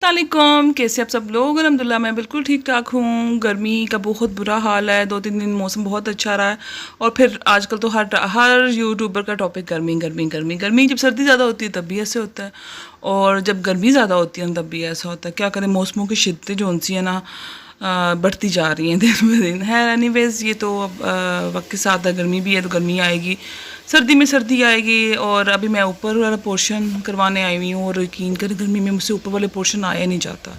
अस्सलामुअलैकुम, कैसे आप सब लोग। अल्हम्दुलिल्लाह मैं बिल्कुल ठीक ठाक हूँ। गर्मी का बहुत बुरा हाल है, 2-3 दिन मौसम बहुत अच्छा रहा है और फिर आजकल तो हर यूट्यूबर का टॉपिक गर्मी गर्मी गर्मी गर्मी। जब सर्दी ज़्यादा होती है तब भी ऐसे होता है और जब गर्मी ज़्यादा होती है तब भी ऐसा होता है। क्या करें, मौसमों की शिद्दतें जो सी है ना बढ़ती जा रही हैं दिन ब दिन। है एनीवेज, ये तो अब वक्त के साथ गर्मी भी है तो गर्मी आएगी, सर्दी में सर्दी आएगी। और अभी मैं ऊपर वाला पोर्शन करवाने आई हुई हूँ और यकीन करें गर्मी में मुझसे ऊपर वाले पोर्शन आया नहीं जाता।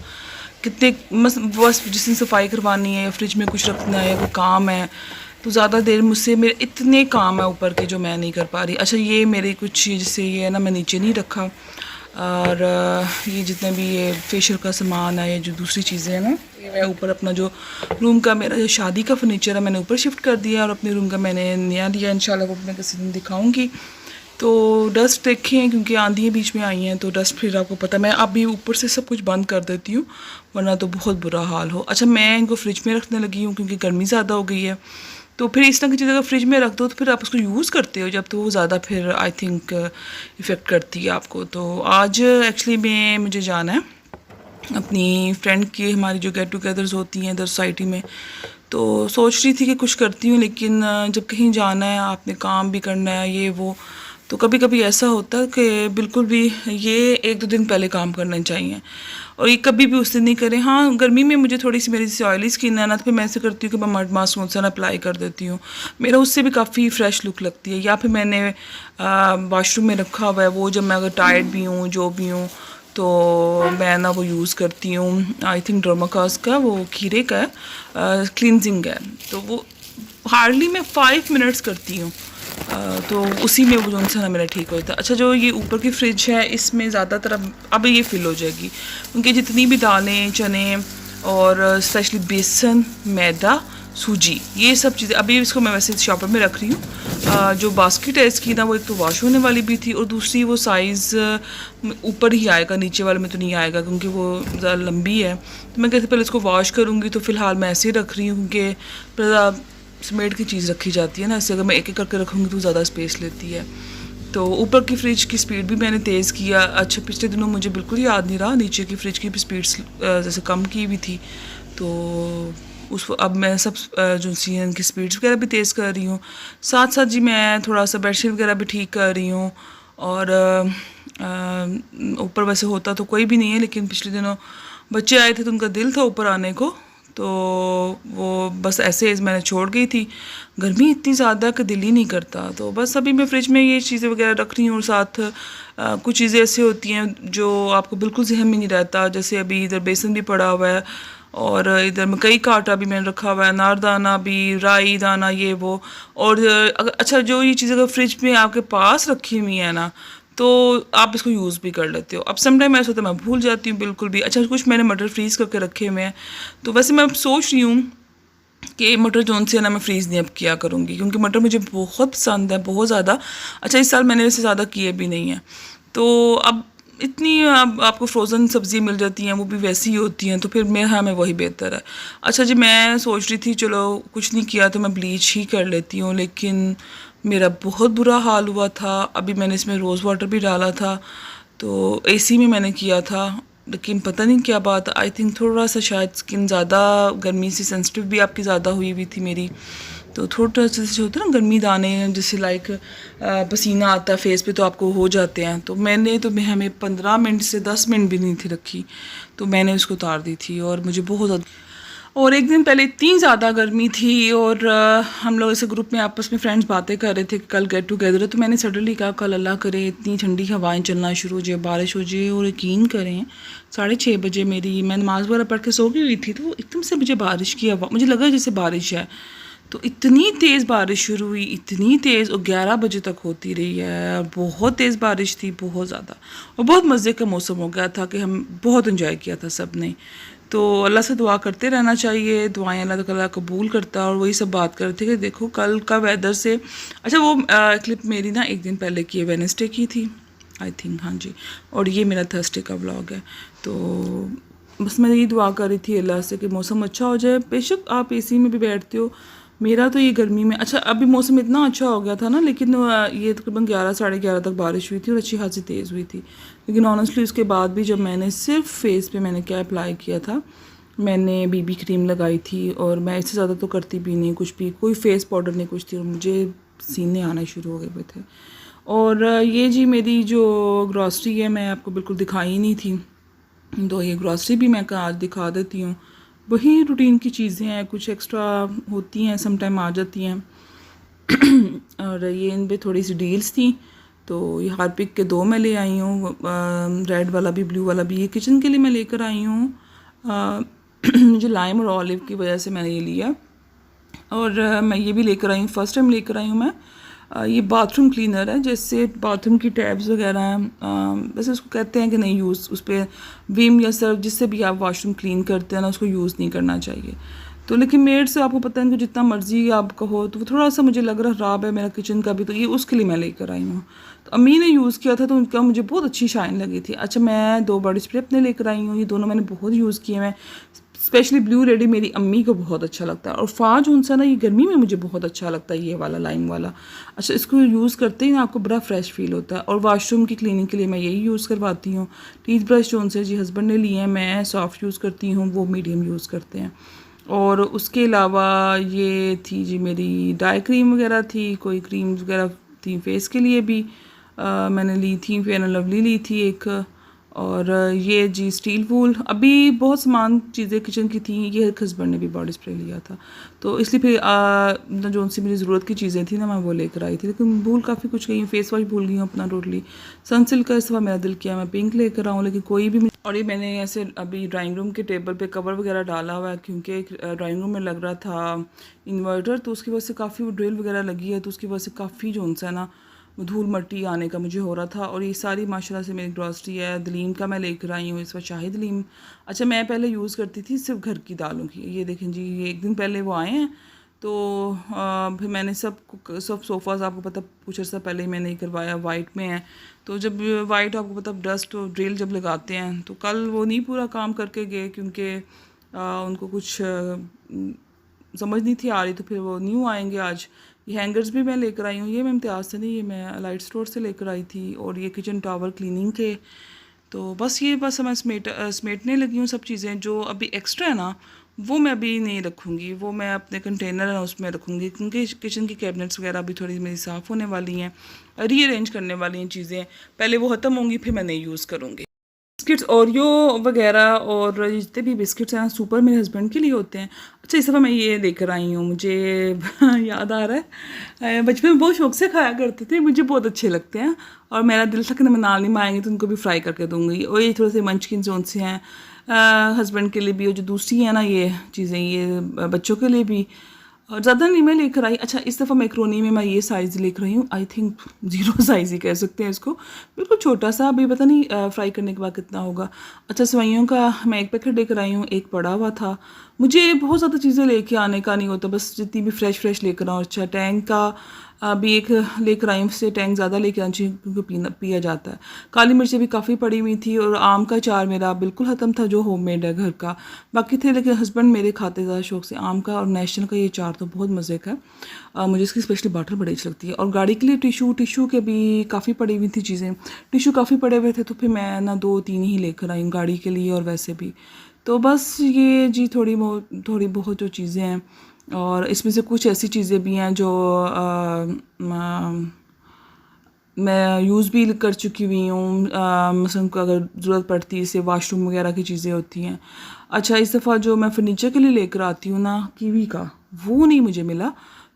कितने बस जिस दिन सफाई करवानी है या फ्रिज में कुछ रखना है, कोई काम है तो ज़्यादा देर मुझसे मेरे इतने काम है ऊपर के जो मैं नहीं कर पा रही। अच्छा, ये मेरे कुछ जैसे ये है ना, मैं नीचे नहीं रखा और ये जितने भी ये फेशियल का सामान है, ये जो दूसरी चीज़ें हैं ना, ये मैं ऊपर अपना जो रूम का मेरा जो शादी का फर्नीचर है मैंने ऊपर शिफ्ट कर दिया और अपने रूम का मैंने नया लिया। इंशाल्लाह वो मैं किसी दिन दिखाऊंगी। तो डस्ट देखें क्योंकि आंधियाँ बीच में आई हैं तो डस्ट फिर आपको पता है। मैं अभी ऊपर से सब कुछ बंद कर देती हूँ वरना तो बहुत बुरा हाल हो। अच्छा, मैं इनको फ्रिज में रखने लगी हूँ क्योंकि गर्मी ज़्यादा हो गई है। तो फिर इस तरह की चीज़ अगर फ्रिज में रख दो तो फिर आप उसको यूज़ करते हो जब, तो वो ज़्यादा फिर आई थिंक इफ़ेक्ट करती है आपको। तो आज एक्चुअली में मुझे जाना है अपनी फ्रेंड की, हमारी जो गेट टुगेदर्स होती हैं इधर सोसाइटी में। तो सोच रही थी कि कुछ करती हूँ लेकिन जब कहीं जाना है, आपने काम भी करना है ये वो, तो कभी कभी ऐसा होता है कि बिल्कुल भी ये 1-2 दिन पहले काम करना चाहिए और ये कभी भी उस दिन नहीं करें। हाँ, गर्मी में मुझे थोड़ी सी मेरी जैसे ऑयली स्किन है ना, तो फिर मैं ऐसे करती हूँ कि मैं मड मास्क सा अप्लाई कर देती हूँ, मेरा उससे भी काफ़ी फ्रेश लुक लगती है। या फिर मैंने वाशरूम में रखा हुआ है वो, जब मैं अगर टायर्ड भी हूँ जो भी हूँ तो मैं ना वो यूज़ करती हूँ। आई थिंक डर्माकास का वो खीरे का है, क्लिनजिंग है, तो वो हार्डली मैं 5 मिनट्स करती हूँ। तो उसी में वो जो सा ना मेरा ठीक होता है। अच्छा, जो ये ऊपर की फ्रिज है इसमें ज़्यादातर अब ये फिल हो जाएगी क्योंकि जितनी भी दालें चने और स्पेशली बेसन मैदा सूजी ये सब चीज़ें, अभी इसको मैं वैसे शॉपर में रख रही हूँ। जो बास्केट है इसकी ना, वो एक तो वॉश होने वाली भी थी और दूसरी वो साइज़ ऊपर ही आएगा, नीचे वाले में तो नहीं आएगा क्योंकि वो ज़्यादा लंबी है। तो मैं कहती पहले इसको वॉश करूँगी, तो फ़िलहाल मैं ऐसे ही रख रही हूँ क्योंकि समेट की चीज़ रखी जाती है ना, ऐसे अगर मैं एक एक करके रखूँगी तो ज़्यादा स्पेस लेती है। तो ऊपर की फ्रिज की स्पीड भी मैंने तेज़ किया। अच्छा, पिछले दिनों मुझे बिल्कुल याद नहीं रहा, नीचे की फ्रिज की भी स्पीड जैसे कम की भी थी, तो उस अब मैं सब जो सी की स्पीड्स वगैरह भी तेज़ कर रही हूँ। साथ साथ जी मैं थोड़ा सा बेडशीट वगैरह भी ठीक कर रही हूँ। और ऊपर वैसे होता तो कोई भी नहीं है लेकिन पिछले दिनों बच्चे आए थे तो उनका दिल था ऊपर आने को, तो वो बस ऐसे मैंने छोड़ गई थी। गर्मी इतनी ज़्यादा कि दिल ही नहीं करता, तो बस अभी मैं फ्रिज में ये चीज़ें वगैरह रख रही हूँ। और साथ कुछ चीज़ें ऐसी होती हैं जो आपको बिल्कुल जहन में नहीं रहता, जैसे अभी इधर बेसन भी पड़ा हुआ है और इधर मकई का आटा भी मैंने रखा हुआ है, अनारदाना भी, राई दाना ये वो। और अच्छा, जो ये चीज़ अगर फ्रिज में आपके पास रखी हुई है ना तो आप इसको यूज़ भी कर लेते हो। अब समटाइम ऐसा होता है मैं भूल जाती हूँ बिल्कुल भी। अच्छा, कुछ मैंने मटर फ्रीज़ करके रखे हुए हैं, तो वैसे मैं अब सोच रही हूँ कि मटर जोन से ना मैं फ्रीज़ नहीं अब किया करूँगी क्योंकि मटर मुझे बहुत पसंद है, बहुत ज़्यादा। अच्छा, इस साल मैंने वैसे ज़्यादा किए भी नहीं हैं, तो अब इतनी अब आपको फ्रोज़न सब्ज़ी मिल जाती हैं, वो भी वैसी ही होती हैं, तो फिर मैं हाँ मैं वही बेहतर है। अच्छा जी, मैं सोच रही थी चलो कुछ नहीं किया तो मैं ब्लीच ही कर लेती हूँ, लेकिन मेरा बहुत बुरा हाल हुआ था। अभी मैंने इसमें रोज़ वाटर भी डाला था, तो एसी में मैंने किया था, लेकिन पता नहीं क्या बात, आई थिंक थोड़ा सा शायद स्किन ज़्यादा गर्मी से सेंसिटिव भी आपकी ज़्यादा हुई हुई थी मेरी, तो थोड़ा सा जैसे होता है ना गर्मी दाने, जैसे लाइक पसीना आता है फेस पे तो आपको हो जाते हैं। तो मैंने तो हमें 15 मिनट से 10 मिनट भी नहीं थी रखी, तो मैंने उसको उतार दी थी और मुझे बहुत ज़्यादा। और एक दिन पहले इतनी ज़्यादा गर्मी थी और हम लोग ऐसे ग्रुप में आपस में फ्रेंड्स बातें कर रहे थे कि कल गेट टुगेदर है, तो मैंने सडनली कहा कल अल्लाह करे इतनी ठंडी हवाएं चलना शुरू हो जाए, बारिश हो जाए। और यकीन करें 6:30 बजे मैं नमाज़ वगैरह पढ़ के सो गई हुई थी, तो एकदम से मुझे बारिश की हवा, मुझे लगा जैसे बारिश है। तो इतनी तेज़ बारिश शुरू हुई, इतनी तेज़, और 11 बजे तक होती रही है। बहुत तेज़ बारिश थी, बहुत ज़्यादा, और बहुत मज़े का मौसम हो गया था कि हम बहुत इन्जॉय किया था सब ने। तो अल्लाह से दुआ करते रहना चाहिए, दुआएं अल्लाह ताला कबूल करता है। और वही सब बात कर रहे थे कि देखो कल का वेदर से। अच्छा, वो क्लिप मेरी ना एक दिन पहले की है, वेडनेसडे की थी आई थिंक, हाँ जी, और ये मेरा थर्सडे का व्लॉग है। तो बस मैं यही दुआ कर रही थी अल्लाह से कि मौसम अच्छा हो जाए। बेशक आप एसी में भी बैठते हो मेरा तो ये गर्मी में, अच्छा अभी मौसम इतना अच्छा हो गया था ना, लेकिन ये तकरीबन 11 साढ़े 11 तक बारिश हुई थी और अच्छी खासी तेज़ हुई थी। लेकिन ऑनेस्टली उसके बाद भी जब मैंने सिर्फ फेस पे मैंने क्या अप्लाई किया था, मैंने बीबी क्रीम लगाई थी, और मैं इससे ज़्यादा तो करती भी नहीं कुछ भी, कोई फेस पाउडर नहीं कुछ थी, और मुझे सीने आने शुरू हो गए हुए थे। और ये जी मेरी जो ग्रॉसरी है, मैं आपको बिल्कुल दिखाई नहीं थी, तो ये ग्रॉसरी भी मैं आज दिखा देती हूँ। वही रूटीन की चीज़ें हैं, कुछ एक्स्ट्रा होती हैं, सम टाइम आ जाती हैं। और ये इन पे थोड़ी सी डील्स थी, तो ये हार्पिक के 2 मैं ले आई हूँ, रेड वाला भी ब्लू वाला भी। ये किचन के लिए मैं लेकर आई हूँ, मुझे लाइम और ऑलिव की वजह से मैंने ये लिया। और मैं ये भी लेकर आई हूँ, फर्स्ट टाइम लेकर आई हूँ मैं। ये बाथरूम क्लीनर है, जैसे बाथरूम की टैब्स वगैरह हैं, वैसे उसको कहते हैं कि नहीं यूज़, उस पर विम या सर्फ जिससे भी आप वॉशरूम क्लीन करते हैं ना, उसको यूज़ नहीं करना चाहिए। तो लेकिन मेड से आपको पता है कि जितना मर्जी आप कहो, तो वो थोड़ा सा मुझे लग रहा ख़राब है मेरा किचन का भी, तो ये उसके लिए मैं लेकर आई हूँ। तो अम्मी ने यूज़ किया था तो उनका मुझे बहुत अच्छी शाइन लगी थी। अच्छा, मैं 2 बॉडी स्प्रे अपने लेकर आई हूँ, ये दोनों मैंने बहुत यूज़ किए हैं। स्पेशली ब्लू रेडी मेरी अम्मी को बहुत अच्छा लगता है, और फाज उनसा ना ये गर्मी में मुझे बहुत अच्छा लगता है, ये वाला लाइम वाला। अच्छा, इसको यूज़ करते ही ना आपको बड़ा फ्रेश फील होता है। और वॉशरूम की क्लीनिंग के लिए मैं यही यूज़ करवाती हूँ। टीथ ब्रश जो उनसे जी हस्बैंड ने लिए हैं, मैं सॉफ्ट यूज़ करती हूँ, वो मीडियम यूज़ करते हैं। और उसके अलावा ये थी जी मेरी डाई क्रीम वगैरह थी, कोई क्रीम वगैरह थी फेस के लिए भी, मैंने ली थी, फेयर एंड लवली ली थी एक। और ये जी स्टील वूल, अभी बहुत सामान चीज़ें किचन की थी, ये हस्बैंड ने भी बॉडी स्प्रे लिया था, तो इसलिए फिर जो उनसे मेरी ज़रूरत की चीज़ें थी ना, मैं वो लेकर आई थी। लेकिन भूल काफ़ी कुछ गई हूँ, फेस वॉश भूल गई हूँ अपना टोटली। सनसिल्क का इस दफ़ा मेरा दिल किया मैं पिंक लेकर आऊँ, लेकिन कोई भी। और ये मैंने ऐसे अभी ड्राइंग रूम के टेबल पे कवर वगैरह डाला हुआ है, क्योंकि ड्राइंग रूम में लग रहा था इन्वर्टर, तो उसकी वजह से काफ़ी ड्रिल वगैरह लगी है, तो उसकी वजह से काफ़ी जो उनसे ना धूल मट्टी आने का मुझे हो रहा था। और ये सारी माशाल्लाह से मेरी ग्रॉसरी है। दलीम का मैं लेकर आई हूँ इस वक्त, शाही दलीम। अच्छा, मैं पहले यूज़ करती थी सिर्फ घर की दालों की, ये देखें जी, ये एक दिन पहले वो आए हैं, तो फिर मैंने सब सोफ़ाज़ आपको पता कुछ अर्सा पहले ही मैंने करवाया, वाइट में है। तो जब वाइट आपको पता डस्ट और ड्रिल जब लगाते हैं, तो कल वो नहीं पूरा काम करके गए, क्योंकि उनको कुछ समझ नहीं थी आ रही, तो फिर वो न्यू आएंगे आज। ये हैंगर्स भी मैं लेकर आई हूँ, ये मैं इम्तियाज़ से नहीं, ये मैं लाइट स्टोर से लेकर आई थी। और ये किचन टॉवर क्लीनिंग के, तो बस ये बस मैं समेटने लगी हूँ सब चीज़ें। जो अभी एक्स्ट्रा है ना, वो मैं अभी नहीं रखूँगी, वो मैं अपने कंटेनर है उसमें रखूँगी, क्योंकि किचन की कैबिनेट्स वगैरह भी थोड़ी मेरी साफ़ होने वाली हैं, रीअरेंज करने वाली हैं चीज़ें, पहले वो ख़त्म होंगी फिर मैं नहीं यूज़ करूँगी। बिस्किट्स ओरियो वगैरह और जितने भी बिस्किट्स हैं सुपर मेरे हस्बैंड के लिए होते हैं। अच्छा, इस दफ़ा मैं ये लेकर आई हूँ, मुझे याद आ रहा है बचपन में बहुत शौक से खाया करते थे, मुझे बहुत अच्छे लगते हैं, और मेरा दिल था कि मैं नानी माँ आएंगे तो उनको भी फ्राई करके दूँगी। और ये थोड़े से मंचकिन जोन से हैं हस्बैंड के लिए भी, और जो दूसरी है ना ये चीज़ें, ये बच्चों के लिए भी, और ज़्यादा नहीं मैं लेकर आई। अच्छा, इस दफ़ा मैक्रोनी में मैं ये साइज़ लेकर आई हूँ, आई थिंक 0 साइज़ ही कह सकते हैं इसको, बिल्कुल छोटा सा, अभी पता नहीं फ्राई करने के बाद कितना होगा। अच्छा, सेवइयों का मैं एक पैकेट लेकर आई हूँ, एक पड़ा हुआ था। मुझे बहुत ज़्यादा चीज़ें लेके आने का नहीं होता, बस जितनी भी फ्रेश लेकर आऊँ। अच्छा, टैंक का अभी एक लेकर आई हूँ, उससे टैंक ज़्यादा लेकर आनी चाहिए, क्योंकि पिया जाता है। काली मिर्चें भी काफ़ी पड़ी हुई थी, और आम का अचार मेरा बिल्कुल ख़त्म था, जो होममेड है घर का, बाकी थे, लेकिन हस्बैंड मेरे खाते ज़्यादा शौक से आम का, और नेशनल का ये अचार तो बहुत मज़े का है। मुझे इसकी स्पेशली बॉटल बड़ी अच्छी लगती है। और गाड़ी के लिए टिशू के भी काफ़ी पड़ी हुई थी चीज़ें, टिशू काफ़ी पड़े हुए थे, तो फिर मैं ना 2-3 ही लेकर आई हूँ गाड़ी के लिए और वैसे भी। तो बस ये जी थोड़ी बहुत जो चीज़ें हैं, और इसमें से कुछ ऐसी चीज़ें भी हैं जो मैं यूज़ भी कर चुकी हुई हूँ, मसलन को अगर ज़रूरत पड़ती है, जैसे वाशरूम वगैरह की चीज़ें होती हैं। अच्छा, इस दफ़ा जो मैं फर्नीचर के लिए लेकर आती हूँ ना, कीवी का, वो नहीं मुझे मिला,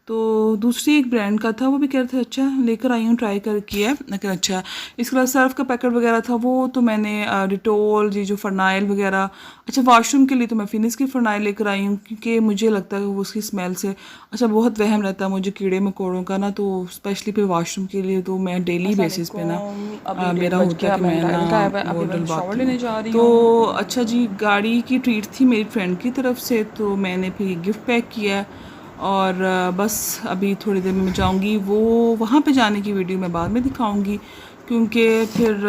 तो दूसरी एक ब्रांड का था, वो भी कह रहे थे अच्छा लेकर आई हूँ, ट्राई कर किया है, लेकिन अच्छा। इसके बाद सर्फ का पैकेट वगैरह था, वो तो मैंने डिटोल जी जो फरनाइल वगैरह। अच्छा, वाशरूम के लिए तो मैं फिनिश की फरनाइल लेकर आई हूँ, क्योंकि मुझे लगता है कि उसकी स्मेल से अच्छा बहुत वहम रहता है मुझे कीड़े मकोड़ों का ना, तो स्पेशली फिर वाशरूम के लिए तो मैं डेली बेसिस पे ना मेरा होता है कि मैं ना वो डलवाती हूँ। तो अच्छा जी, गाड़ी की ट्रीट थी मेरी फ्रेंड की तरफ से, तो मैंने फिर गिफ्ट पैक किया है, और बस अभी थोड़ी देर में मैं जाऊँगी, वो वहाँ पे जाने की वीडियो मैं बाद में दिखाऊँगी, क्योंकि फिर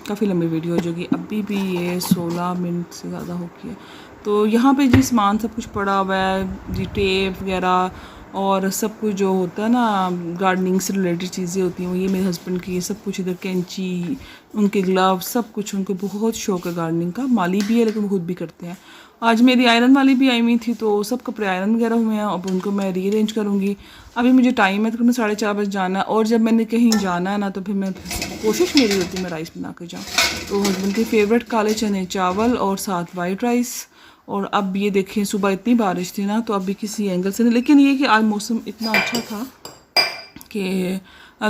काफ़ी लंबी वीडियो हो जाएगी। अभी भी ये 16 मिनट से ज़्यादा हो गई है। तो यहाँ पे जी सामान सब कुछ पड़ा हुआ है जी, टेप वगैरह, और सब कुछ जो होता है ना गार्डनिंग से रिलेटेड चीज़ें होती हैं वो ये मेरे हस्बैंड की, सब कुछ इधर कैंची, उनके ग्लव, सब कुछ, उनको बहुत शौक है गार्डनिंग का। माली भी है लेकिन वो खुद भी करते हैं। आज मेरी आयरन वाली भी आई हुई थी तो सब कपड़े आयरन वगैरह हुए हैं, अब उनको मैं रीअरेंज करूँगी। अभी मुझे टाइम है तो मैं 4:30 बजे जाना है, और जब मैंने कहीं जाना है ना तो फिर मैं कोशिश मेरी होती है मैं राइस बना कर जाऊँ। तो हस्बैंड के फेवरेट काले चने चावल और साथ वाइट राइस। और अब ये देखें सुबह इतनी बारिश थी ना तो अभी किसी एंगल से नहीं, लेकिन ये कि आज मौसम इतना अच्छा था कि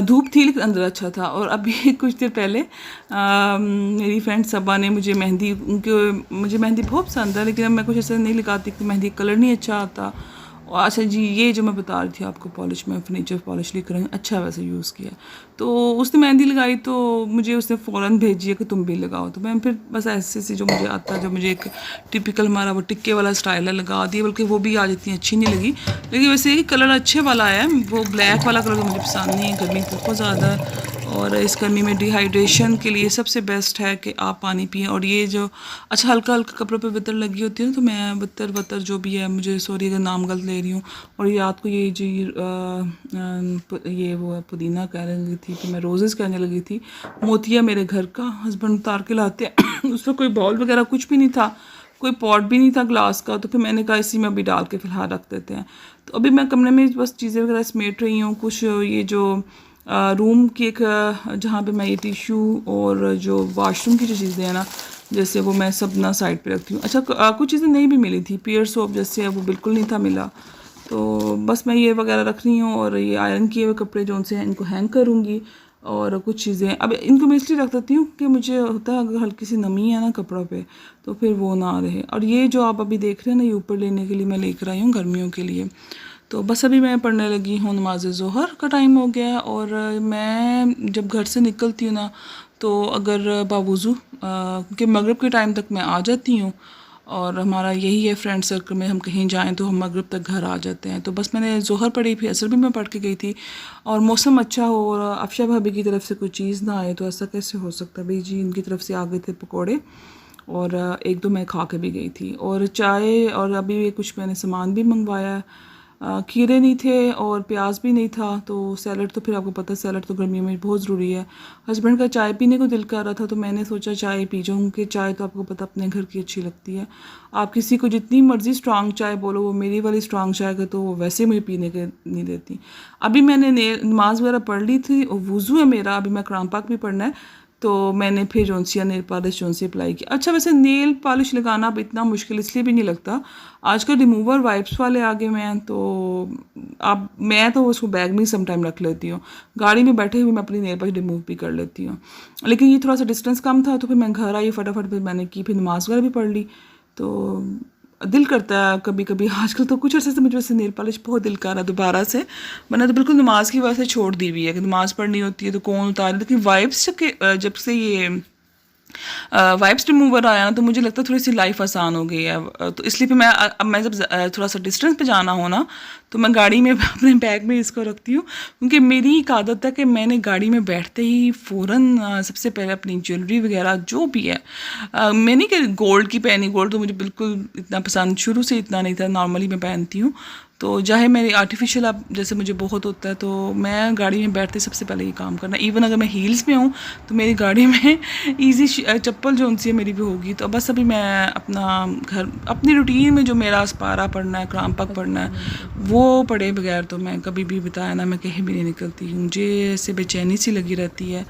धूप थी लेकिन अंदर अच्छा था। और अभी कुछ देर पहले मेरी फ्रेंड सबा ने मुझे मेहंदी, मुझे मेहंदी बहुत पसंद है लेकिन मैं कुछ ऐसा नहीं लगाती कि मेहंदी कलर नहीं अच्छा आता। और अच्छा जी ये जो मैं बता रही थी आपको पॉलिश में फर्नीचर पॉलिश लेकर आई, अच्छा वैसे यूज़ किया। तो उसने मेहंदी लगाई तो मुझे उसने फ़ौरन भेजी है कि तुम भी लगाओ। तो मैं फिर बस ऐसे से जो मुझे आता है, जो मुझे एक टिपिकल हमारा वो टिक्के वाला स्टाइल है लगा दिया, बल्कि वो भी आज इतनी अच्छी नहीं लगी। लेकिन वैसे ही कलर अच्छे वाला है, वो ब्लैक वाला कलर मुझे पसंद नहीं है, गर्मी बहुत ज़्यादा है। और इस गर्मी में डिहाइड्रेशन के लिए सबसे बेस्ट है कि आप पानी पिएं। और ये जो अच्छा हल्का हल्का कपड़ों पे बतर लगी होती है ना, तो मैं बतर जो भी है, मुझे सॉरी अगर नाम गलत ले रही हूँ। और रात को ये जो ये वो पुदीना कहने लगी थी कि मैं रोज़ेस कहने लगी थी। मोतिया मेरे घर का हस्बैंड उतार के लाते हैं उसमें कोई बॉल वगैरह कुछ भी नहीं था, कोई पॉट भी नहीं था ग्लास का। तो फिर मैंने कहा इसी में अभी डाल के फ़िलहाल रख देते हैं। तो अभी मैं कमरे में बस चीज़ें वगैरह समेट रही हूँ। कुछ ये जो रूम की एक जहाँ पे मैं ये टिश्यू और जो वाशरूम की जो चीज़ें हैं ना, जैसे वो मैं सब ना साइड पे रखती हूँ। अच्छा कुछ चीज़ें नहीं भी मिली थी, पियर सोप जैसे वो बिल्कुल नहीं था मिला, तो बस मैं ये वगैरह रख रही हूँ। और ये आयरन किए हुए कपड़े जो उनसे हैं इनको हैंग करूँगी। और कुछ चीज़ें अब इनको मैं इसलिए रख देती हूँ कि मुझे होता है अगर हल्की सी नमी है ना कपड़ों पे तो फिर वो ना रहे। और ये जो आप अभी देख रहे हैं ना, ये ऊपर लेने के लिए मैं लेकर आई हूँ गर्मियों के लिए। तो बस अभी मैं पढ़ने लगी हूँ, नमाज ज़ोहर का टाइम हो गया है। और मैं जब घर से निकलती हूँ ना तो अगर बावुज़ू क्योंकि मगरिब के टाइम तक मैं आ जाती हूँ, और हमारा यही है फ्रेंड सर्कल में, हम कहीं जाएं तो हम मगरिब तक घर आ जाते हैं। तो बस मैंने ज़ोहर पढ़ी, फिर असर भी मैं पढ़ के गई थी। और मौसम अच्छा हो और अफशा भाभी की तरफ से कोई चीज़ ना आए तो ऐसा कैसे हो सकता है भाई जी। इनकी तरफ से आ गए थे पकौड़े और एक दो मैं खा के भी गई थी, और चाय। और अभी कुछ मैंने सामान भी मंगवाया, खीरे नहीं थे और प्याज भी नहीं था। तो सैलड तो फिर आपको पता है सैलड तो गर्मियों में बहुत ज़रूरी है। हस्बैंड का चाय पीने को दिल कर रहा था तो मैंने सोचा चाय पी जाऊँ, कि चाय तो आपको पता अपने घर की अच्छी लगती है। आप किसी को जितनी मर्ज़ी स्ट्रांग चाय बोलो, वो मेरी वाली स्ट्रांग चाय का तो वो वैसे मुझे पीने के नहीं देती। अभी मैंने नमाज वगैरह पढ़ ली थी और वज़ू है मेरा, अभी मैं कुरान पाक भी पढ़ना है। तो मैंने फिर जोनसिया नेल पॉलिश जोनसी अप्लाई की। अच्छा वैसे नेल पॉलिश लगाना अब इतना मुश्किल इसलिए भी नहीं लगता, आजकल रिमूवर वाइप्स वाले आगे में हैं। तो अब मैं तो उसको बैग में सम टाइम रख लेती हूँ, गाड़ी में बैठे हुए मैं अपनी नेल पॉलिश रिमूव भी कर लेती हूँ। लेकिन ये थोड़ा सा डिस्टेंस कम था तो फिर मैं घर आई फटाफट, फिर मैंने की, फिर नमाज वगैरह भी पढ़ ली। तो दिल करता है कभी कभी, आजकल तो कुछ अर्से से मुझे वैसे नेल पॉलिश बहुत दिल कर रहा है दोबारा से। मैंने तो बिल्कुल नमाज की वजह से छोड़ दी हुई है कि नमाज पढ़नी होती है तो कौन उतारे। लेकिन वाइप्स के जब से ये वाइप्स रिमूवर आया ना तो मुझे लगता है थोड़ी सी लाइफ आसान हो गई है। तो इसलिए फिर मैं अब मैं जब थोड़ा सा डिस्टेंस पे जाना हो ना तो मैं गाड़ी में अपने बैग में इसको रखती हूँ, क्योंकि मेरी एक आदत है कि मैंने गाड़ी में बैठते ही फ़ौरन सबसे पहले अपनी ज्वेलरी वगैरह जो भी है, मैं नहीं कि गोल्ड की पहनी, गोल्ड तो मुझे बिल्कुल इतना पसंद शुरू से इतना नहीं था, नॉर्मली मैं पहनती हूँ। तो चाहे मेरी आर्टिफिशियल अब जैसे मुझे बहुत होता है तो मैं गाड़ी में बैठते सबसे पहले ये काम करना। इवन अगर मैं हील्स में हूँ तो मेरी गाड़ी में इजी चप्पल जो उनसी है मेरी भी होगी। तो बस अभी मैं अपना घर अपनी रूटीन में जो मेरा अस्पारा पढ़ना है, कुरान पाक पढ़ना है, वो पढ़े बगैर तो मैं कभी भी बताया ना मैं कहीं भी नहीं निकलती। मुझे ऐसे बेचैनी सी लगी रहती है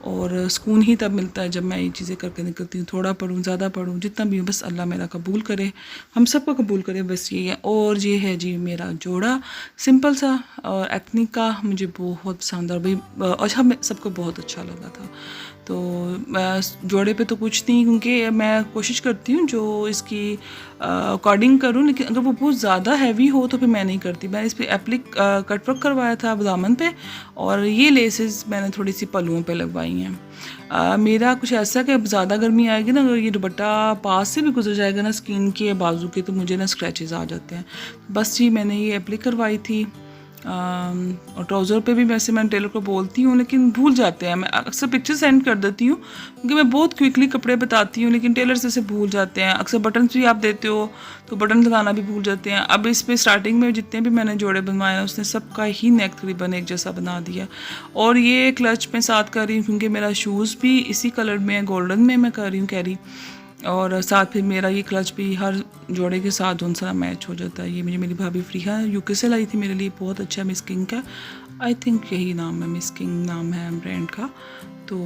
और सुकून ही तब मिलता है जब मैं ये चीज़ें करके निकलती हूँ। थोड़ा पढ़ूँ ज़्यादा पढ़ूँ जितना भी हो, बस अल्लाह मेरा कबूल करे, हम सबको कबूल करे, बस ये है। और ये है जी मेरा जोड़ा सिंपल सा और एथनिक का, मुझे बहुत पसंद और भाई अच्छा सबको बहुत अच्छा लगा था। तो जोड़े पे तो कुछ नहीं, क्योंकि मैं कोशिश करती हूँ जो इसकी अकॉर्डिंग करूँ, लेकिन अगर वो बहुत ज़्यादा हैवी हो तो फिर मैं नहीं करती। मैंने इस पर एप्लिक कट वर्क करवाया था दामन पे, और ये लेसेस मैंने थोड़ी सी पल्लुओं पे लगवाई हैं। मेरा कुछ ऐसा कि अब ज़्यादा गर्मी आएगी ना, अगर ये दुपट्टा पास से भी गुजर जाएगा ना स्किन के बाजू के तो मुझे ना स्क्रैचेस आ जाते हैं। बस जी मैंने ये एप्लिक करवाई थी और ट्राउज़र पे भी वैसे मैं टेलर को बोलती हूँ लेकिन भूल जाते हैं। मैं अक्सर पिक्चर सेंड कर देती हूँ क्योंकि मैं बहुत क्विकली कपड़े बताती हूँ, लेकिन टेलर से भूल जाते हैं। अक्सर बटन भी आप देते हो तो बटन लगाना भी भूल जाते हैं। अब इस पे स्टार्टिंग में जितने भी मैंने जोड़े बनवाए हैं उसने सबका ही नेक तकरीबन एक जैसा बना दिया। और ये क्लच में साथ कर रही हूँ क्योंकि मेरा शूज़ भी इसी कलर में है, गोल्डन में मैं कर रही हूँ कैरी, और साथ फिर मेरा ये क्लच भी हर जोड़े के साथ जो सा मैच हो जाता है। ये मुझे मेरी भाभी फ्रीहा यूके से लाई थी मेरे लिए, बहुत अच्छा मिस किंग का, आई थिंक यही नाम है, मिस किंग नाम है ब्रांड का। तो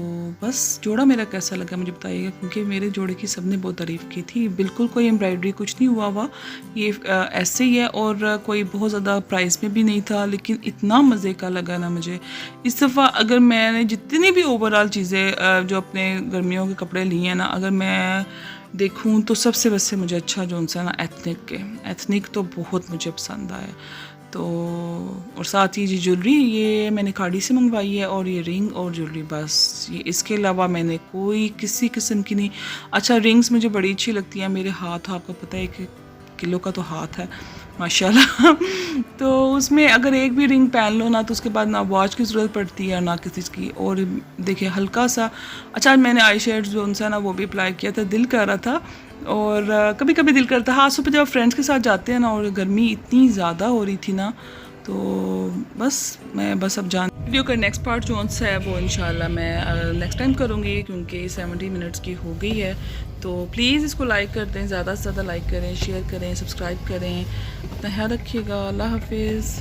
बस जोड़ा मेरा कैसा लगा मुझे बताइएगा, क्योंकि मेरे जोड़े की सबने बहुत तारीफ़ की थी। बिल्कुल कोई एम्ब्रॉयडरी कुछ नहीं हुआ ये ऐसे ही है, और कोई बहुत ज़्यादा प्राइस में भी नहीं था, लेकिन इतना मज़े का लगा ना मुझे। इस दफ़ा अगर मैंने जितनी भी ओवरऑल चीज़ें जो अपने गर्मियों के कपड़े लिए हैं ना, अगर मैं देखूं तो सबसे वैसे मुझे अच्छा जो सा ना एथनिक तो बहुत मुझे पसंद आया। तो और साथ ही ये ज्वेलरी ये मैंने खाड़ी से मंगवाई है, और ये रिंग और ज्वेलरी बस, ये इसके अलावा मैंने कोई किसी किस्म की नहीं। अच्छा रिंग्स मुझे बड़ी अच्छी लगती हैं, मेरे हाथ आपको पता है 1 किलो का तो हाथ है माशाल्लाह तो उसमें अगर एक भी रिंग पहन लो ना तो उसके बाद ना वॉच की ज़रूरत पड़ती है ना किसी की। और देखिए हल्का सा, अच्छा मैंने आई शेड्स जो उनसे ना वो भी अप्लाई किया था, दिल कर रहा था, और कभी कभी दिल करता है। हाँ सुबह जब फ्रेंड्स के साथ जाते हैं ना, और गर्मी इतनी ज़्यादा हो रही थी ना, तो बस मैं बस अब जान वीडियो का नेक्स्ट पार्ट जो है वो इंशाल्लाह मैं नेक्स्ट टाइम करूँगी, क्योंकि 70 मिनट्स की हो गई है। तो प्लीज़ इसको लाइक कर दें, ज़्यादा से ज़्यादा लाइक करें, शेयर करें, सब्सक्राइब करें। अपना ख्याल रखिएगा। अल्लाह हाफिज़।